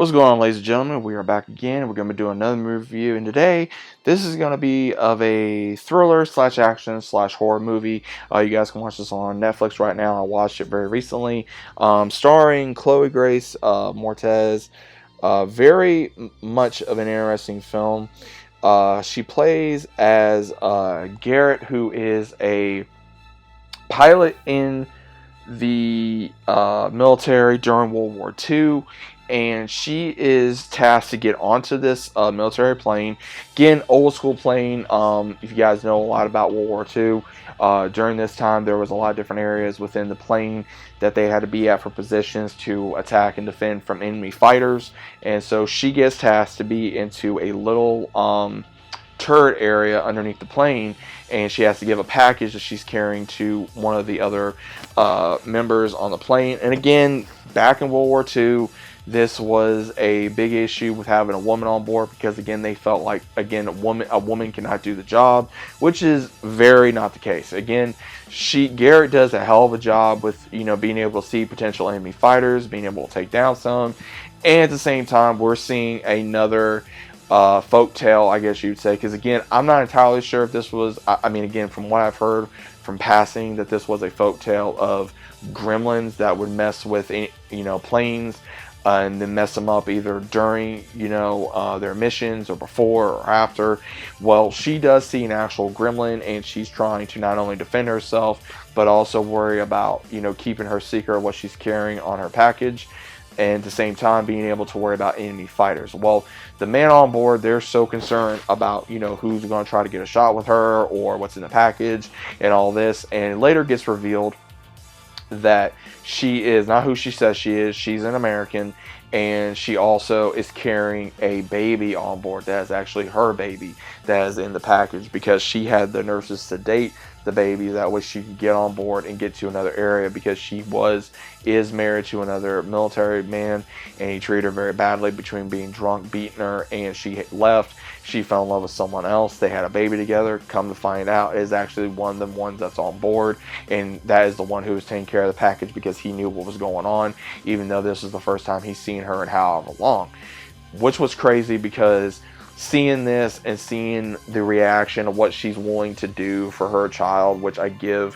What's going on, ladies and gentlemen? We are back again. We're going to be doing another movie review, and today this is going to be of a thriller slash action slash horror movie. You guys can watch this on Netflix right now. I watched it very recently, starring Chloe Grace Moretz. Very much of an interesting film. She plays as Garrett, who is a pilot in the military during World War II, and she is tasked to get onto this military plane. Again, old school plane. If you guys know a lot about World War II, during this time there was a lot of different areas within the plane that they had to be at for positions to attack and defend from enemy fighters. And so she gets tasked to be into a little turret area underneath the plane, and she has to give a package that she's carrying to one of the other members on the plane. And again, back in World War II, this was a big issue with having a woman on board, because again, they felt like, again, a woman cannot do the job, which is very not the case. Again, Garrett does a hell of a job with being able to see potential enemy fighters, being able to take down some, and at the same time we're seeing another folk tale, I guess you'd say, because again, I'm not entirely sure if this was, I mean, again, from what I've heard from passing, that this was a folk tale of gremlins that would mess with planes, and then mess them up either during their missions, or before or after. Well, she does see an actual gremlin, and she's trying to not only defend herself but also worry about keeping her secret of what she's carrying on her package, and at the same time being able to worry about enemy fighters. Well, the man on board, they're so concerned about who's going to try to get a shot with her, or what's in the package and all this. And it later gets revealed that she is not who she says she is. She's an American, and she also is carrying a baby on board that is actually her baby that is in the package, because she had the nurses sedate the baby, that way she could get on board and get to another area, because she is married to another military man, and he treated her very badly between being drunk, beating her, and she left. She fell in love with someone else. They had a baby together. Come to find out, it is actually one of the ones that's on board, and that is the one who was taking care of the package, because he knew what was going on, even though this is the first time he's seen her in however long. Which was crazy, because seeing this and seeing the reaction of what she's willing to do for her child, which I give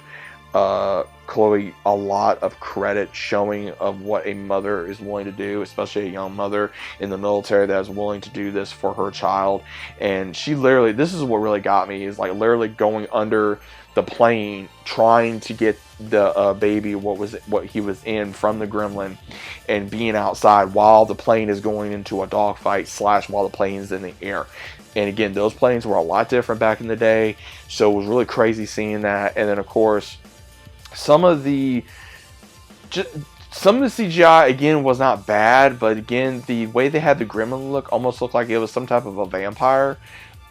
Chloe a lot of credit, showing of what a mother is willing to do, especially a young mother in the military that is willing to do this for her child. And she literally, this is what really got me, is like literally going under the plane trying to get the baby, what he was in, from the gremlin, and being outside while the plane is going into a dogfight slash while the plane is in the air. And again, those planes were a lot different back in the day, so it was really crazy seeing that. And then of course, some of the CGI again was not bad, but again, the way they had the gremlin look almost looked like it was some type of a vampire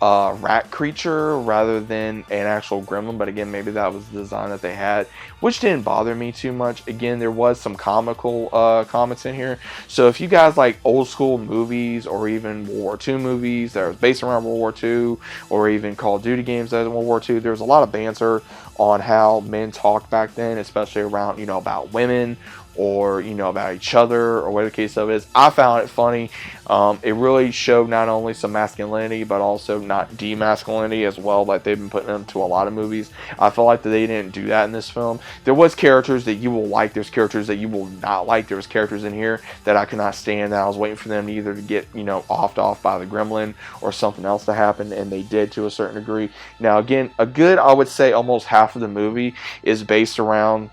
rat creature rather than an actual gremlin. But again, maybe that was the design that they had, which didn't bother me too much. Again, there was some comical comments in here, so if you guys like old school movies, or even World War II movies that was based around World War II, or even Call of Duty games that was in World War II, there's a lot of banter on how men talked back then, especially around about women, or about each other, or whatever the case of it is. I found it funny. It really showed not only some masculinity, but also not demasculinity as well, like they've been putting into a lot of movies. I feel like that they didn't do that in this film. There was characters that you will like, there's characters that you will not like. There was characters in here that I could not stand, that I was waiting for them to either to get offed off by the gremlin, or something else to happen, and they did to a certain degree. Now again, I would say almost half of the movie is based around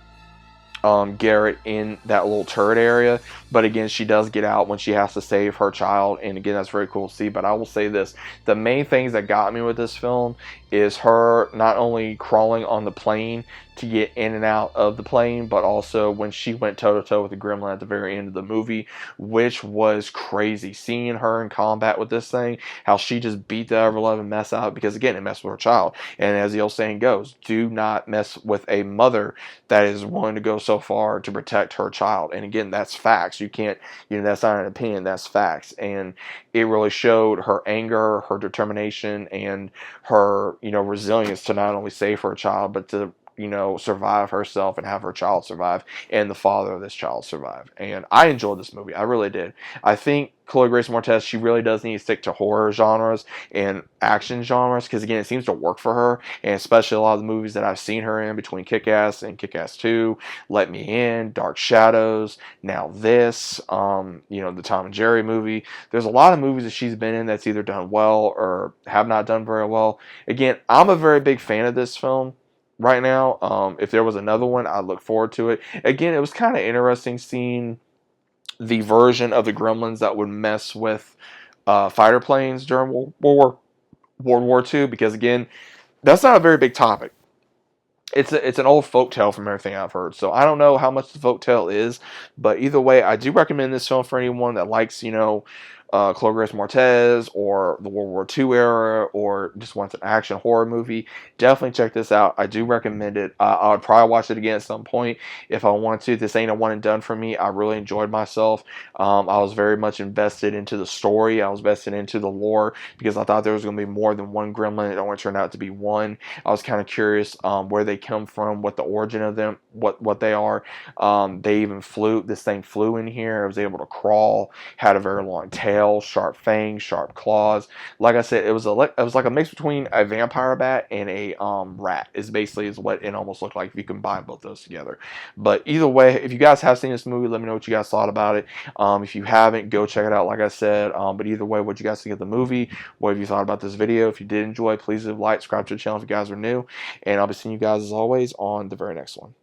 Garrett in that little turret area, but again, she does get out when she has to save her child, and again, that's very cool to see. But I will say this, the main things that got me with this film is her not only crawling on the plane to get in and out of the plane, but also when she went toe-to-toe with the gremlin at the very end of the movie, which was crazy. Seeing her in combat with this thing, how she just beat the ever-loving mess out, because again, it messed with her child. And as the old saying goes, do not mess with a mother that is willing to go so far to protect her child. And again, that's facts. You can't, that's not an opinion, that's facts. And it really showed her anger, her determination, and her, resilience to not only save her child, but to survive herself and have her child survive, and the father of this child survive. And I enjoyed this movie. I really did. I think Chloe Grace Moretz, she really does need to stick to horror genres and action genres, because again, it seems to work for her, and especially a lot of the movies that I've seen her in between Kick-Ass and Kick-Ass 2, Let Me In, Dark Shadows, now this, the Tom and Jerry movie. There's a lot of movies that she's been in that's either done well or have not done very well. Again, I'm a very big fan of this film right now. If there was another one, I'd look forward to it. Again, it was kind of interesting seeing the version of the Gremlins that would mess with fighter planes during World War II, because again, that's not a very big topic. It's an old folk tale from everything I've heard. So I don't know how much the folk tale is, but either way, I do recommend this film for anyone that likes, Chloe Grace Moretz or the World War II era, or just wants an action horror movie. Definitely check this out. I do recommend it. I would probably watch it again at some point if I wanted to. This ain't a one and done for me. I really enjoyed myself. I was very much invested into the story. I was invested into the lore, because I thought there was going to be more than one gremlin. It only turned out to be one. I was kind of curious where they come from, what the origin of them, what they are. They even flew. This thing flew in here. It was able to crawl. Had a very long tail, sharp fangs, sharp claws. Like I said, it was like a mix between a vampire bat and a rat. Is what it almost looked like if you combine both those together. But either way, if you guys have seen this movie, let me know what you guys thought about it. If you haven't, go check it out. Like I said, but either way, what you guys think of the movie? What have you thought about this video? If you did enjoy, please leave a like, subscribe to the channel if you guys are new, and I'll be seeing you guys as always on the very next one.